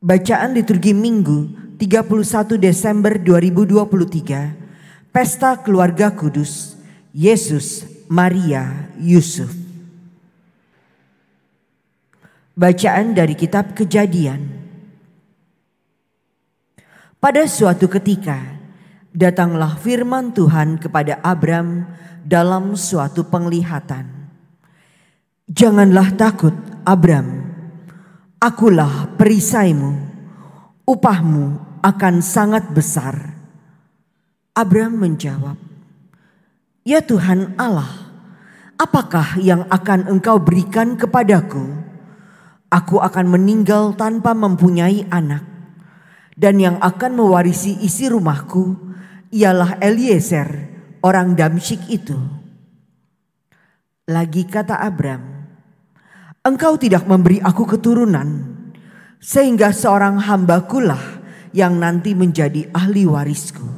Bacaan liturgi Minggu 31 Desember 2023, Pesta Keluarga Kudus, Yesus, Maria, Yusuf. Bacaan dari kitab Kejadian. Pada suatu ketika, datanglah firman Tuhan kepada Abram dalam suatu penglihatan. Janganlah takut, Abram. Akulah perisaimu, upahmu akan sangat besar. Abram menjawab, Ya Tuhan Allah, apakah yang akan Engkau berikan kepadaku? Aku akan meninggal tanpa mempunyai anak, dan yang akan mewarisi isi rumahku ialah Eliezer, orang Damsyik itu. Lagi kata Abram, Engkau tidak memberi aku keturunan, sehingga seorang hambakulah yang nanti menjadi ahli warisku.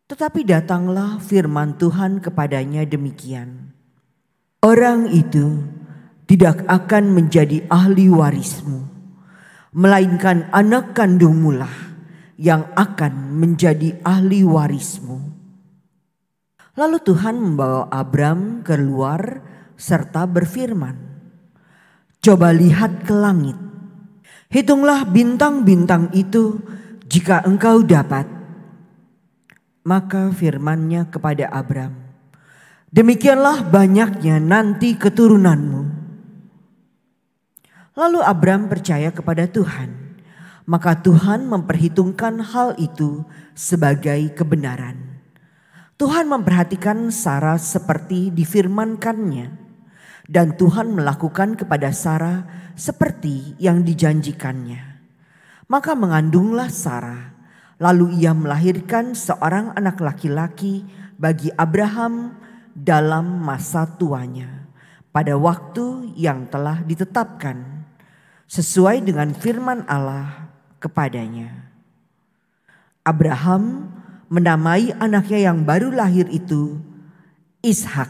Tetapi datanglah firman Tuhan kepadanya demikian. Orang itu tidak akan menjadi ahli warismu, melainkan anak kandungmulah yang akan menjadi ahli warismu. Lalu Tuhan membawa Abram keluar serta berfirman, Coba lihat ke langit, hitunglah bintang-bintang itu jika engkau dapat. Maka firman-Nya kepada Abram, Demikianlah banyaknya nanti keturunanmu. Lalu Abram percaya kepada Tuhan, maka Tuhan memperhitungkan hal itu sebagai kebenaran. Tuhan memperhatikan Sarah seperti difirmankannya, dan Tuhan melakukan kepada Sarah seperti yang dijanjikannya. Maka mengandunglah Sarah, lalu ia melahirkan seorang anak laki-laki bagi Abraham dalam masa tuanya, pada waktu yang telah ditetapkan, sesuai dengan firman Allah kepadanya. Abraham menamai anaknya yang baru lahir itu Ishak.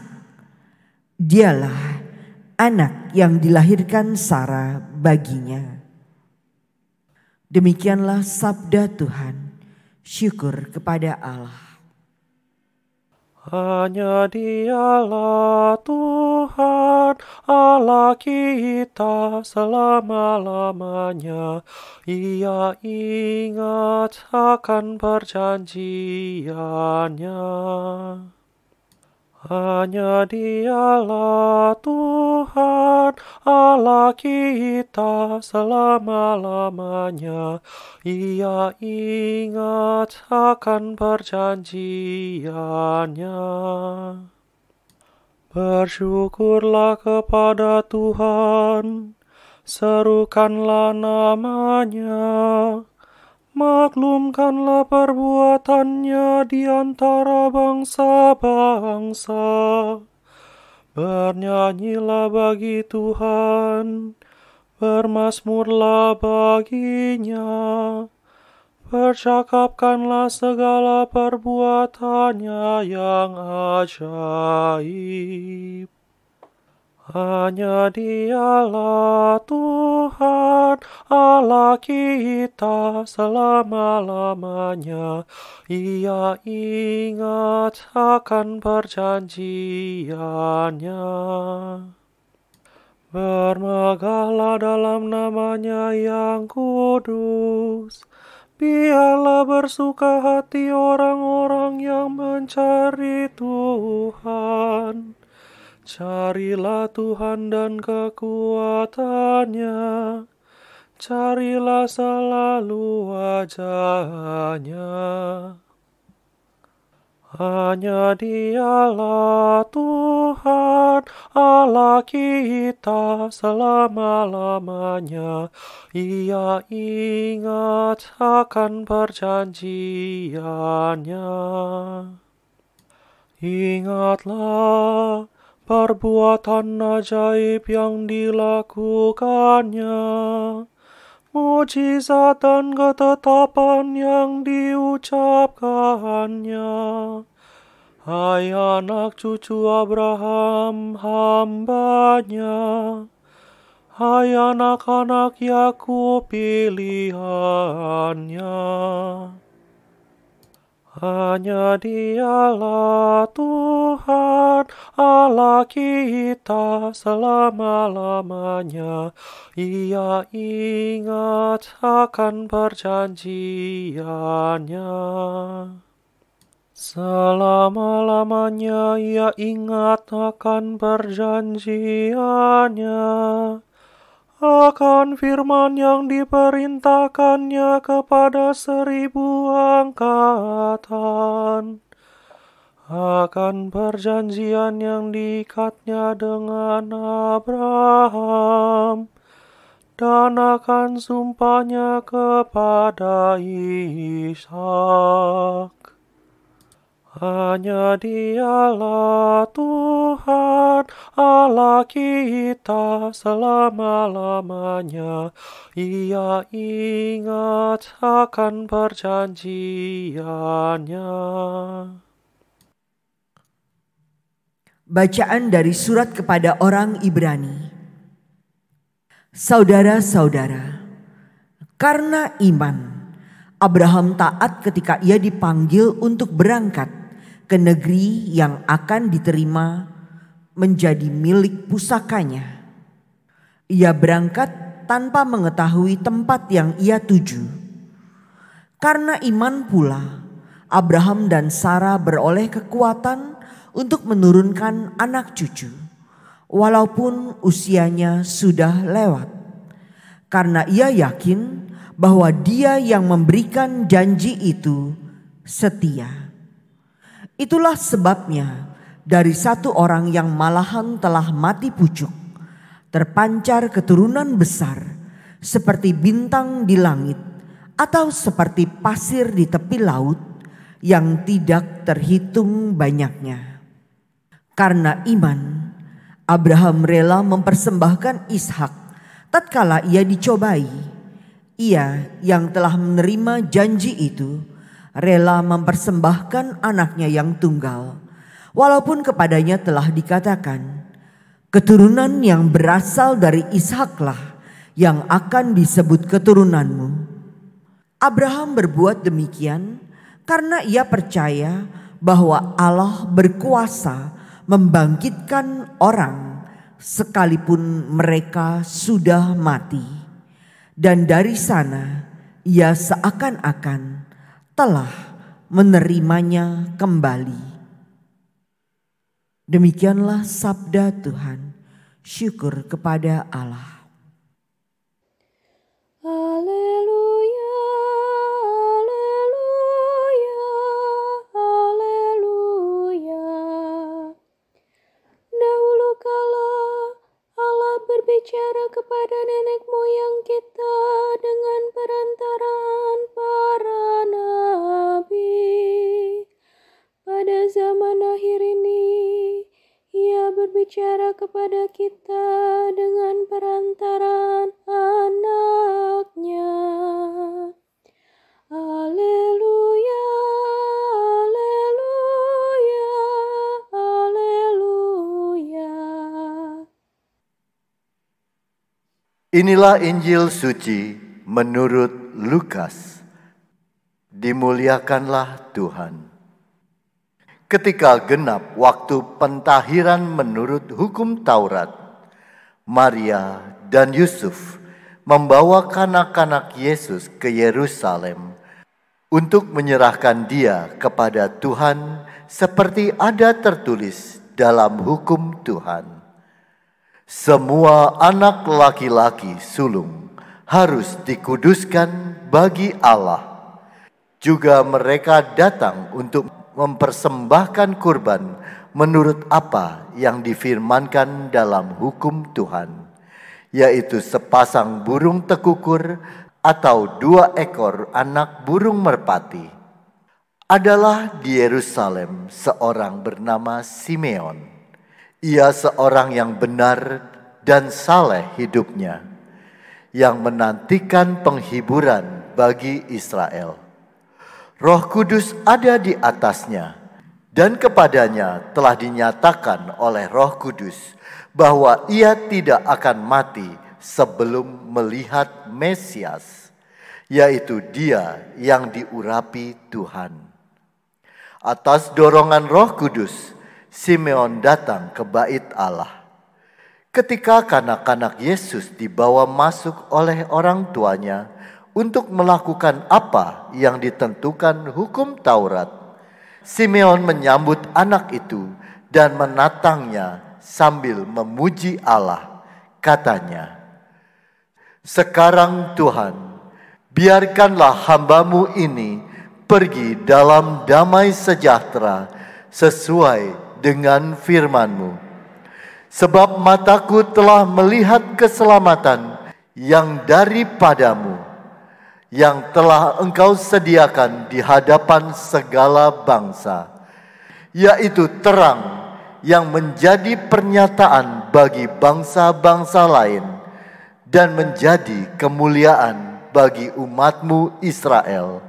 Dialah anak yang dilahirkan Sarah baginya. Demikianlah sabda Tuhan. Syukur kepada Allah. Hanya Dialah Tuhan Allah kita selama-lamanya. Ia ingat akan perjanjiannya. Hanya Dialah Tuhan Allah kita selama-lamanya. Ia ingat akan perjanjiannya. Bersyukurlah kepada Tuhan, serukanlah nama-Nya. Maklumkanlah perbuatannya di antara bangsa-bangsa. Bernyanyilah bagi Tuhan, bermazmurlah baginya. Percakapkanlah segala perbuatannya yang ajaib. Hanya Dialah Tuhan Allah kita selama-lamanya. Ia ingat akan perjanjiannya. Bermegahlah dalam nama-Nya yang kudus. Biarlah bersuka hati orang-orang yang mencari Tuhan. Carilah Tuhan dan kekuatannya, carilah selalu wajah-Nya. Hanya Dialah Tuhan Allah kita selama-lamanya. Ia ingat akan perjanjiannya. Ingatlah perbuatan ajaib yang dilakukannya, mujizat dan ketetapan yang diucapkannya. Hai anak cucu Abraham hamba-Nya, Hai anak-anak Yakub pilihannya. Hanya Dialah Tuhan Allah kita selama-lamanya. Ia ingat akan perjanjiannya. Selama-lamanya Ia ingat akan perjanjiannya, akan firman yang diperintahkannya kepada 1000 angkatan, akan perjanjian yang diikatnya dengan Abraham, dan akan sumpahnya kepada Ishak. Hanya Dialah Tuhan Allah kita selama-lamanya. Ia ingat akan perjanjiannya. Bacaan dari surat kepada orang Ibrani. Saudara-saudara, karena iman, Abraham taat ketika ia dipanggil untuk berangkat ke negeri yang akan diterima menjadi milik pusakanya. Ia berangkat tanpa mengetahui tempat yang ia tuju. Karena iman pula, Abraham dan Sarah beroleh kekuatan untuk menurunkan anak cucu, walaupun usianya sudah lewat. Karena ia yakin bahwa Dia yang memberikan janji itu setia. Itulah sebabnya dari satu orang yang malahan telah mati pucuk, terpancar keturunan besar seperti bintang di langit atau seperti pasir di tepi laut yang tidak terhitung banyaknya. Karena iman, Abraham rela mempersembahkan Ishak tatkala ia dicobai. Ia yang telah menerima janji itu rela mempersembahkan anaknya yang tunggal, walaupun kepadanya telah dikatakan, keturunan yang berasal dari Ishaklah yang akan disebut keturunanmu. Abraham berbuat demikian karena ia percaya bahwa Allah berkuasa membangkitkan orang sekalipun mereka sudah mati. Dan dari sana ia seakan-akan telah menerimanya kembali. Demikianlah sabda Tuhan. Syukur kepada Allah. Haleluya, haleluya, haleluya. Dahulu kala Allah berbicara kepada nenek moyang kita dengan perantaraan para nabi. Pada zaman akhir ini, Ia berbicara kepada kita dengan perantaraan anaknya. Haleluya, haleluya, haleluya. Inilah Injil suci menurut Lukas. Dimuliakanlah Tuhan. Ketika genap waktu pentahiran menurut hukum Taurat, Maria dan Yusuf membawa kanak-kanak Yesus ke Yerusalem untuk menyerahkan Dia kepada Tuhan seperti ada tertulis dalam hukum Tuhan. Semua anak laki-laki sulung harus dikuduskan bagi Allah. Juga mereka datang untuk mempersembahkan kurban menurut apa yang difirmankan dalam hukum Tuhan, yaitu sepasang burung tekukur atau 2 ekor anak burung merpati. Adalah di Yerusalem seorang bernama Simeon. Ia seorang yang benar dan saleh hidupnya, yang menantikan penghiburan bagi Israel. Roh Kudus ada di atasnya, dan kepadanya telah dinyatakan oleh Roh Kudus bahwa ia tidak akan mati sebelum melihat Mesias, yaitu Dia yang diurapi Tuhan. Atas dorongan Roh Kudus, Simeon datang ke bait Allah. Ketika kanak-kanak Yesus dibawa masuk oleh orang tuanya untuk melakukan apa yang ditentukan hukum Taurat, Simeon menyambut anak itu dan menatangnya sambil memuji Allah. Katanya, "Sekarang Tuhan, biarkanlah hamba-Mu ini pergi dalam damai sejahtera sesuai dengan firman-Mu. Sebab mataku telah melihat keselamatan yang daripada-Mu, yang telah Engkau sediakan di hadapan segala bangsa, yaitu terang yang menjadi pernyataan bagi bangsa-bangsa lain dan menjadi kemuliaan bagi umat-Mu Israel."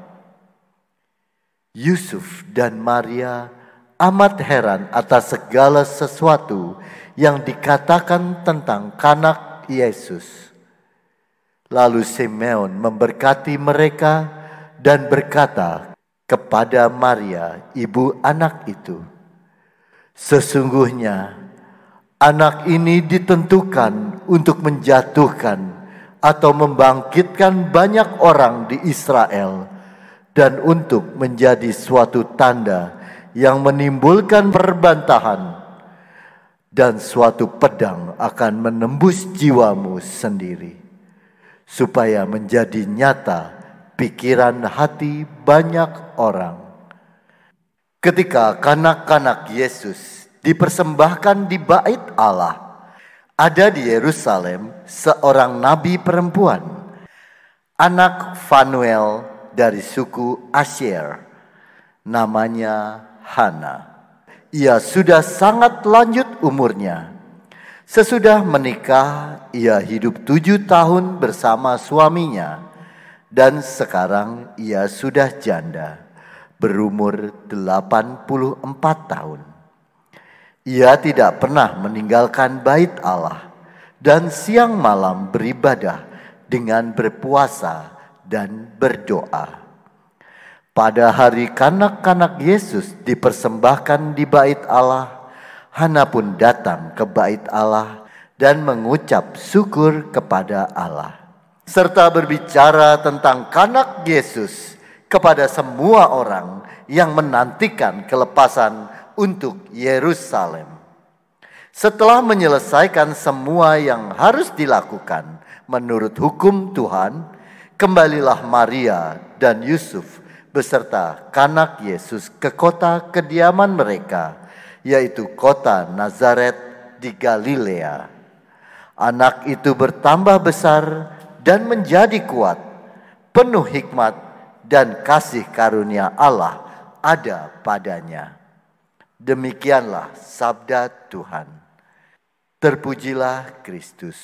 Yusuf dan Maria amat heran atas segala sesuatu yang dikatakan tentang kanak Yesus. Lalu Simeon memberkati mereka dan berkata kepada Maria, ibu anak itu, "Sesungguhnya anak ini ditentukan untuk menjatuhkan atau membangkitkan banyak orang di Israel dan untuk menjadi suatu tanda yang menimbulkan perbantahan, dan suatu pedang akan menembus jiwamu sendiri, supaya menjadi nyata pikiran hati banyak orang." Ketika kanak-kanak Yesus dipersembahkan di bait Allah, ada di Yerusalem seorang nabi perempuan, anak Fanuel dari suku Asyer, namanya Hana. Ia sudah sangat lanjut umurnya. Sesudah menikah, ia hidup 7 tahun bersama suaminya, dan sekarang ia sudah janda, berumur 84 tahun. Ia tidak pernah meninggalkan bait Allah, dan siang malam beribadah dengan berpuasa dan berdoa. Pada hari kanak-kanak Yesus dipersembahkan di bait Allah, Hana pun datang ke bait Allah dan mengucap syukur kepada Allah, serta berbicara tentang kanak Yesus kepada semua orang yang menantikan kelepasan untuk Yerusalem. Setelah menyelesaikan semua yang harus dilakukan menurut hukum Tuhan, kembalilah Maria dan Yusuf beserta kanak Yesus ke kota kediaman mereka, yaitu kota Nazaret di Galilea. Anak itu bertambah besar dan menjadi kuat, penuh hikmat dan kasih karunia Allah ada padanya. Demikianlah sabda Tuhan. Terpujilah Kristus.